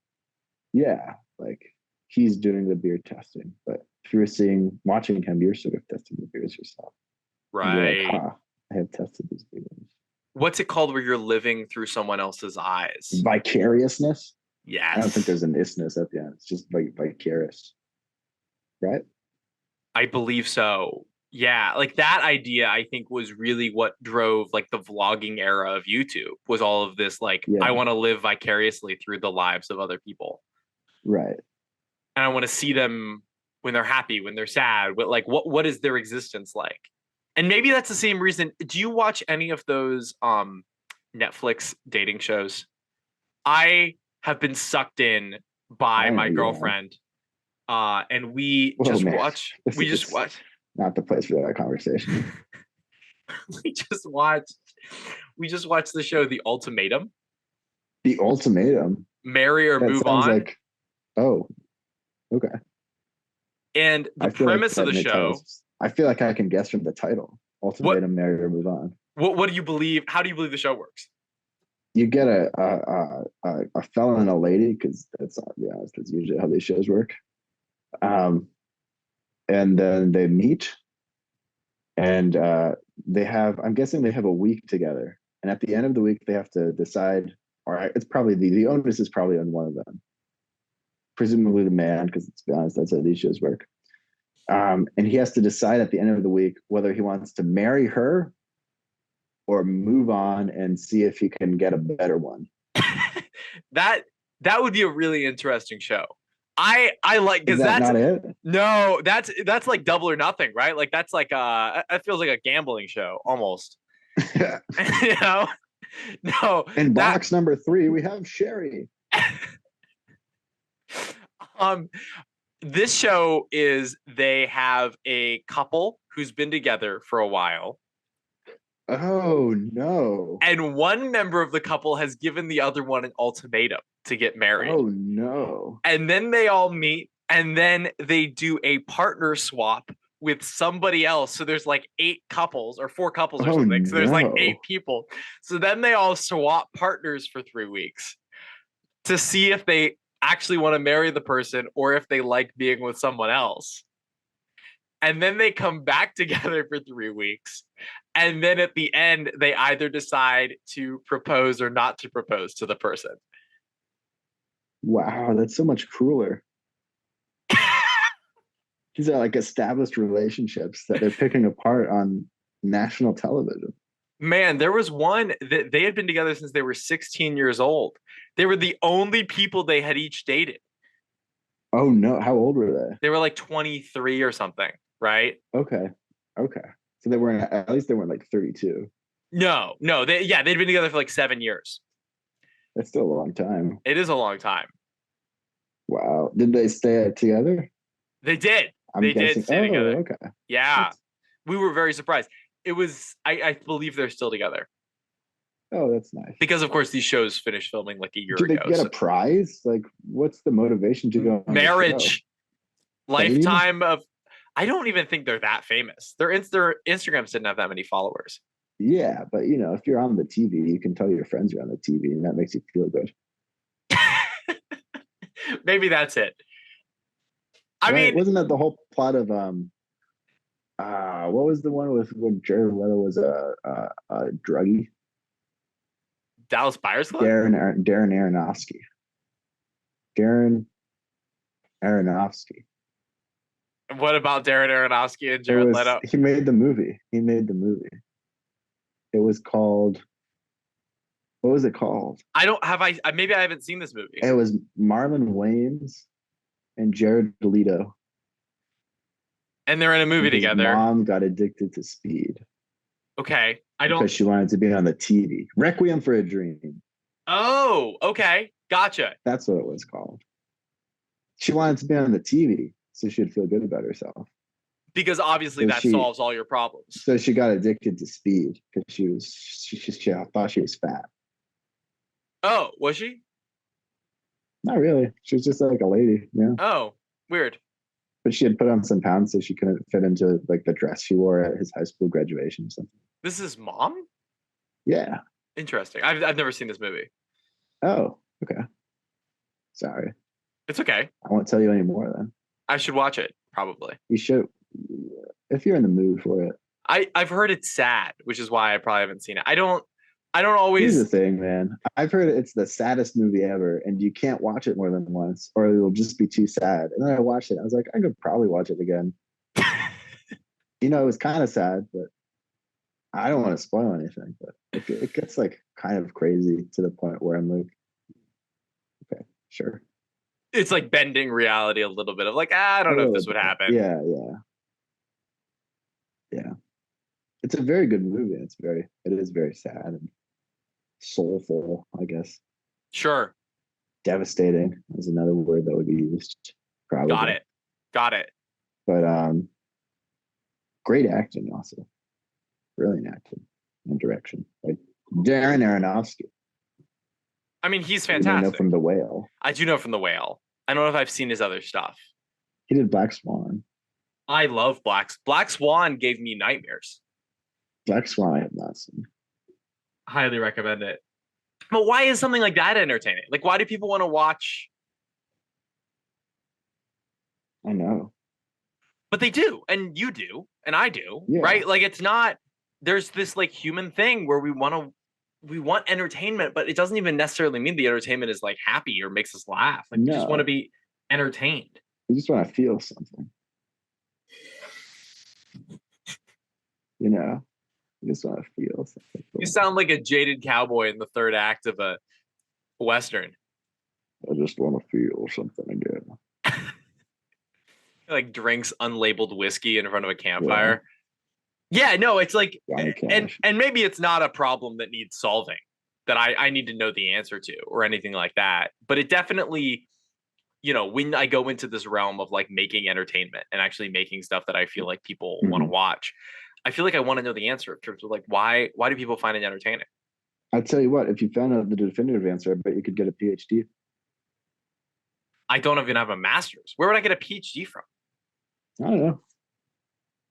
Yeah. Like he's doing the beer testing, but if you were watching him, you're sort of testing the beers yourself. And you're like, Right. I have tested these beers. What's it called where you're living through someone else's eyes? Vicariousness. I don't think Yes. there's an isness at the end. It's just vicarious, right? I believe so. Yeah, like that idea I think was really what drove like the vlogging era of YouTube was all of this like I Yeah, want to live vicariously through the lives of other people. right. And I want to see them when they're happy, when they're sad, what is their existence like? And maybe that's the same reason. Do you watch any of those Netflix dating shows? I have been sucked in by my Yeah. girlfriend and we Whoa, just man, watch this we just is watch not the place for that conversation. we just watched we just watched the show The Ultimatum, The ultimatum. Marry or That Move sounds On. like, oh, okay. And the I feel like premise of that the may tell show, us. I feel like I can guess from the title. what Ultimatum, marry or move on. what do you believe? How do you believe the show works? You get a felon and a lady because that's yeah, that's usually how these shows work. Um, and then they meet, and they have. I'm guessing they have a week together, and at the end of the week, they have to decide. Or it's probably the onus is probably on one of them, presumably the man, because to be honest, that's how these shows work. And he has to decide at the end of the week whether he wants to marry her or move on and see if he can get a better one. that that would be a really interesting show. I like Is because that that's not it? no, that's like Double or Nothing, right? Like that's like it feels like a gambling show almost. You know? No, In that box number 3, we have Sherry. um this show is they have a couple who's been together for a while, Oh no. and one member of the couple has given the other one an ultimatum to get married. Oh no. And then they all meet, and then they do a partner swap with somebody else. So there's like 8 couples or 4 couples or Oh something. So there's like no. 8 people. So then they all swap partners for 3 weeks to see if they actually want to marry the person or if they like being with someone else. And then they come back together for 3 weeks. And then at the end, they either decide to propose or not to propose to the person. Wow, that's so much crueler. These are like established relationships that they're picking apart on national television. Man, there was one that they had been together since they were 16 years old. They were the only people they had each dated. Oh no, how old were They were like 23 or something, right? they? Okay, okay. So they weren't at least they weren't like 32. No, no, they'd been together for like 7 years. That's still a long time. It is a long time. Wow. Did they stay together? They did. I'm They did guessing. stay Oh, together. okay. Yeah. That's We were very surprised. It was I believe they're still together. that's nice. Because of course these shows finished filming like a year Do they ago. get a So prize? Like, what's the motivation to go on the show? marriage, Fame? lifetime of I don't even think they're that famous. Their Instagrams didn't have that many followers. Yeah, but if you're on the TV, you can tell your friends you're on the TV, and that makes you feel good, Maybe that's it. I right? mean, Wasn't that the whole plot of what was the one with when Jared Leto was a druggie? Dallas Buyers Club. Darren Aronofsky. Darren Aronofsky. What about Darren Aronofsky and It Jared was Leto? he made the movie. He made the movie. It was called. What was it called? I don't have maybe I haven't seen this movie. It was Marlon Wayans and Jared Leto, And they're in a movie and his together. mom got addicted to speed Okay. I don't because she wanted to be on the TV. Requiem for a Dream. Oh, okay. Gotcha. That's what it was called. She wanted to be on the TV so she'd feel good about herself. Because obviously So that solves all your problems. so she got addicted to speed because she thought she was fat. Oh, was she? Not really. She was just like a lady, Oh, weird. But she had put on some pounds so she couldn't fit into like the dress she wore at his high school graduation or something. This is Mom? Yeah. Interesting. I've never seen this movie. Oh, okay. Sorry. It's okay. I won't tell you any more then. I should watch it, probably. You should, if you're in the mood for it. I've heard it's sad, which is why I probably haven't seen it. I don't Here's the always thing, man. I've heard it's the saddest movie ever, and you can't watch it more than once, or it'll just be too sad. And then I watched it. I was like, I could probably watch it again. It was kind of sad, but I don't want to spoil anything. But it gets like kind of crazy to the point where I'm like, okay, sure. it's like bending reality a little bit of like, I don't A know if little this would bit. happen. Yeah, yeah. It's a very good movie. It is very sad and soulful, I guess. Sure. Devastating is another word that would be used, probably. Got it. But great acting also. Brilliant acting and direction. Like Darren Aronofsky. I mean, he's You may know fantastic. from The Whale. I do know from The Whale. I don't know if I've seen his other stuff. He did Black Swan. I love Black Swan gave me nightmares. Black Swan I have not seen. Highly recommend it. But why is something like that entertaining? Like, why do people want to watch? I know. But they do, and you do, and I do, Yeah. right? Like, it's not. There's this like human thing where we want entertainment, but it doesn't even necessarily mean the entertainment is like happy or makes us laugh. Like, we just want to No. be entertained. You just want to feel something. You just want to feel something. You sound like a jaded cowboy in the third act of a Western. I just want to feel something again. Like drinks unlabeled whiskey in front of a campfire. Yeah, no, it's like, and maybe it's not a problem that needs solving that I need to know the answer to or anything like that. But it definitely, when I go into this realm of like making entertainment and actually making stuff that I feel like people want to watch, I feel like I want to know the answer in terms of like, why do people find it entertaining? I'll tell you what, if you found out the definitive answer, I bet you could get a PhD. I don't even have a master's. Where would I get a PhD from? I don't know.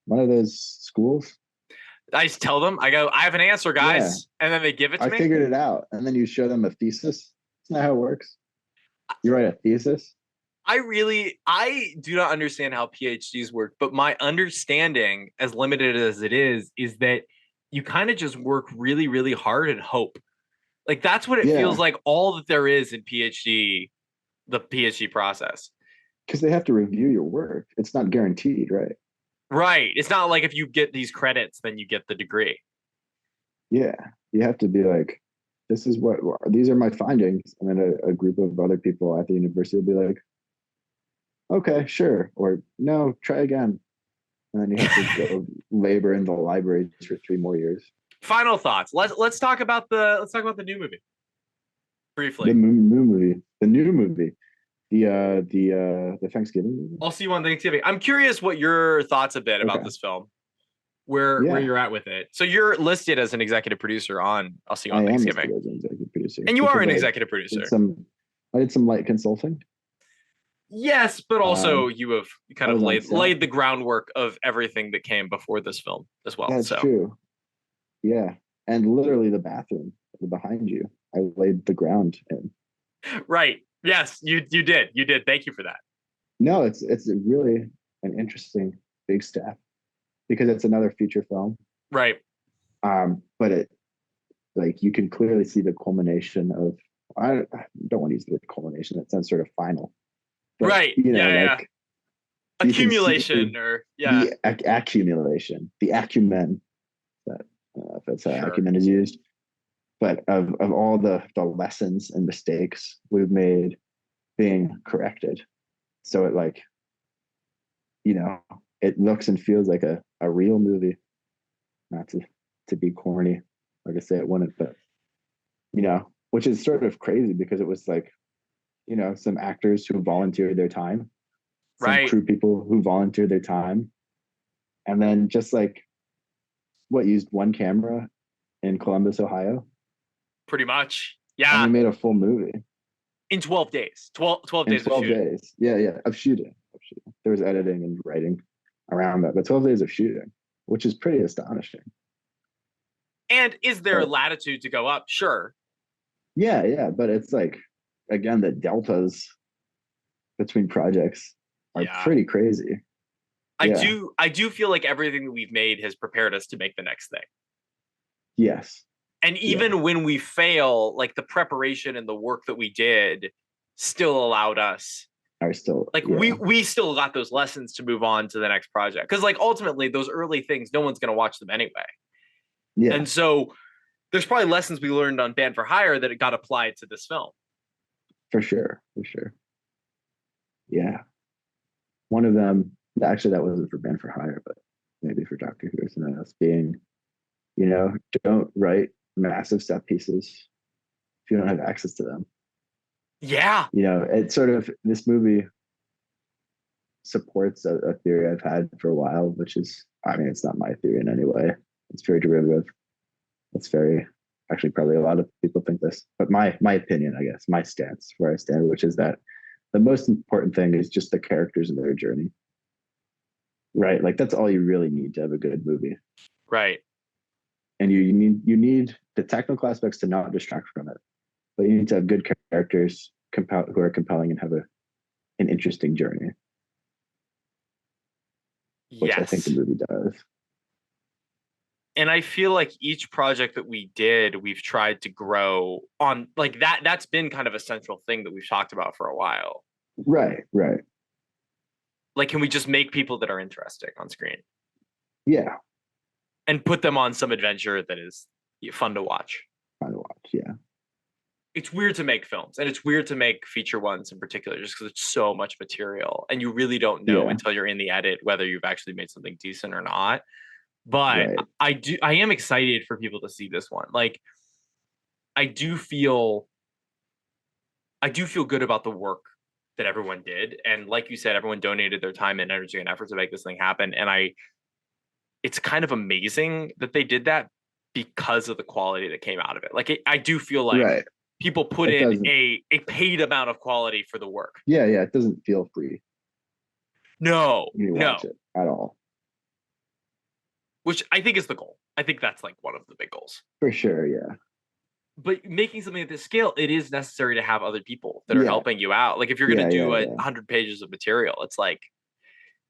One of those schools. I just tell them, I go, I have an answer, guys. Yeah. And then they give it to me. I figured it out. And then you show them a thesis. Isn't that how it works? You write a thesis. I do not understand how PhDs work, but my understanding, as limited as it is that you kind of just work really, really hard and hope. Like that's what it feels like all that there is in the PhD process. Because they have to review your work. It's not guaranteed, right? Right. It's not like if you get these credits, then you get the degree. Yeah. You have to be like, these are my findings. And then a group of other people at the university will be like, okay, sure, or no, try again, and then you have to go labor in the libraries for 3 more years. Final thoughts. Let's talk about the new movie The briefly. Moon movie, the new movie, the Thanksgiving movie. I'll see you on Thanksgiving. I'm curious what your thoughts have been about Okay, this film, where yeah, you're at with it. So you're listed as an executive producer on I'll see you I on am Thanksgiving, listed as an executive producer and you are because an executive did producer. some I did some light consulting. Yes, but also Um, you have kind I of was on set. laid the groundwork of everything that came before this film as well. That's So true. Yeah, and literally the bathroom behind you, I laid the ground in. right. Yes, you did. You did. Thank you for that. No, it's really an interesting big step because it's another feature film. Right. But it like you can clearly see the culmination of I don't want to use the word culmination. That sounds sort of final, but Right. Yeah, yeah, yeah. like you can see Accumulation or yeah, the accumulation, the acumen that if that's how sure. acumen is used, but of all the lessons and mistakes we've made being corrected. So it like, you know, it looks and feels like a real movie, not to be corny, like I say it wouldn't, but which is sort of crazy because it was like, some actors who volunteered their time, some Right. crew people who volunteered their time, and then just like what used one camera in Columbus, Ohio, Pretty much. and we Yeah. made a full movie In 12 days. 12 in days of 12 shooting. days. Yeah, yeah, of shooting. There was editing and writing around that, but 12 days of shooting, which is pretty astonishing. And is there But latitude to go up? Sure. yeah, yeah, but it's like again, the deltas between projects are Yeah. pretty crazy. I Yeah. do I do feel like everything that we've made has prepared us to make the next thing. Yes. And Yeah. even when we fail, like the preparation and the work that we did still allowed us Are still, like we yeah. we still got those lessons to move on to the next project. Cause like ultimately those early things, no one's gonna watch them anyway. Yeah, And so there's probably lessons we learned on Band for Hire that it got applied to this film. for sure. For sure. Yeah. One of them, actually, that wasn't for Band for Hire, but maybe for Doctor Who or something else, being, don't write massive set pieces if you don't have access to them. Yeah. It's sort of this movie supports a theory I've had for a while, which is, I mean, it's not my theory in any way. It's very derivative. It's very, actually, probably a lot of people think this, but my opinion, I guess, my stance where I stand, which is that the most important thing is just the characters and their journey, right? Like that's all you really need to have a good movie. Right. And you need the technical aspects to not distract from it, but you need to have good characters who are compelling and have an interesting journey, which I think the Yes. movie does. And I feel like each project that we did, we've tried to grow on like that. That's been kind of a central thing that we've talked about for a while. Right, right. Like, can we just make people that are interesting on screen Yeah, and put them on some adventure that is fun to watch? fun to watch. Yeah, It's weird to make films and it's weird to make feature ones in particular just because it's so much material and you really don't know yeah, until you're in the edit whether you've actually made something decent or not. But right. I am excited for people to see this one. Like I do feel I do feel good about the work that everyone did. And like you said, everyone donated their time and energy and effort to make this thing happen. And it's kind of amazing that they did that because of the quality that came out of it. Like I do feel like Right. people put It in doesn't. a paid amount of quality for the work. Yeah, yeah. It doesn't feel free No, when you watch no, it at all. which I think is the goal. I think that's like one of the big goals. For sure. Yeah. But making something at this scale, it is necessary to have other people that are Yeah. helping you out. Like if you're gonna Yeah. do Yeah. a Yeah. 100 pages of material, it's like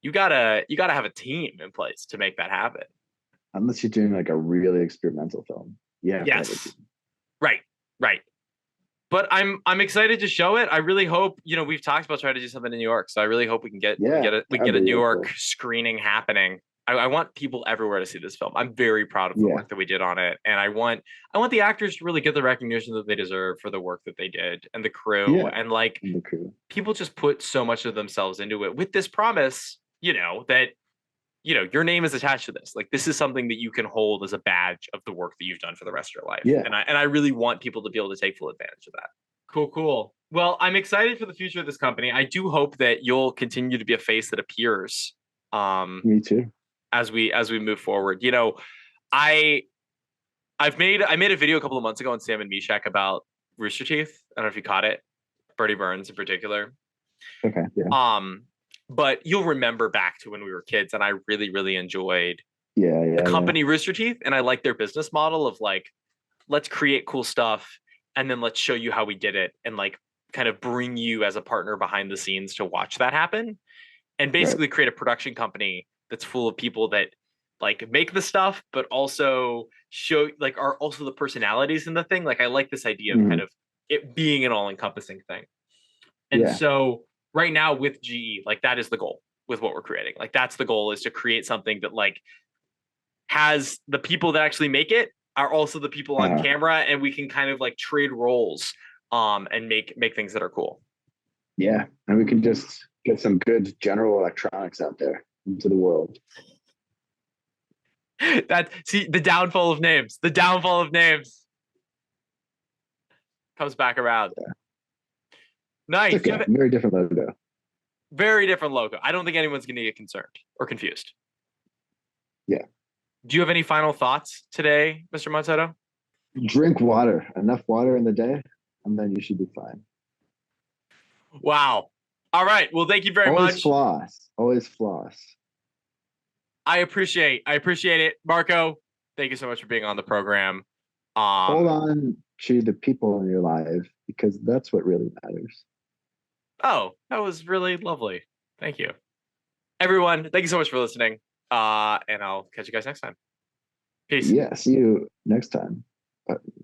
you gotta have a team in place to make that happen. Unless you're doing like a really experimental film, you have to have a Yes. team. Right. Right. But I'm excited to show it. I really hope, we've talked about trying to do something in New York. So I really hope we can get we can Yeah, get a we can that'd get be a New really York cool. screening happening. I want people everywhere to see this film. I'm very proud of the Yeah, work that we did on it, and I want the actors to really get the recognition that they deserve for the work that they did, and the crew, yeah, and like and the crew. people just put so much of themselves into it with this promise, that your name is attached to this. Like this is something that you can hold as a badge of the work that you've done for the rest of your life, Yeah, and I really want people to be able to take full advantage of that. Cool, cool. Well, I'm excited for the future of this company. I do hope that you'll continue to be a face that appears um, me too. as we move forward. I I made a video a couple of months ago on Sam and Meshach about Rooster Teeth. I don't know if you caught it, Bertie Burns in particular. Okay, yeah, Um, but you'll remember back to when we were kids, and I really, really enjoyed yeah, the yeah, yeah. company Rooster Teeth, and I like their business model of like, let's create cool stuff, and then let's show you how we did it, and like kind of bring you as a partner behind the scenes to watch that happen, and Right. basically create a production company that's full of people that like make the stuff, but also show like are also the personalities in the thing. Like I like this idea of kind Mhm. of it being an all-encompassing thing. And Yeah. so right now with GE, like that is the goal with what we're creating. Like that's the goal is to create something that like has the people that actually make it are also the people on Uh, camera, and we can kind of like trade roles and make things that are cool. yeah. And we can just get some good general electronics out there into the world. That see the downfall of names. The downfall of names comes back around. Yeah. Nice. It's Do you okay. have a Very different logo. very different logo? I don't think anyone's going to get concerned or confused. Yeah. Do you have any final thoughts today, Mr. Montoto? Drink water, enough water in the day, and then you should be fine. Wow. All right. Well, thank you very Always much. floss. Always floss. I appreciate it. Marco, thank you so much for being on the program. Hold Um, on to the people in your life because that's what really matters. oh, that was really lovely. Thank you. Everyone, thank you so much for listening. And I'll catch you guys next time. Peace. Yeah. See you next time. But You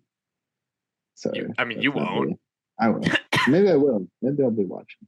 sorry, I mean you that's not won't. me. I will. Maybe I will. Maybe I'll be watching.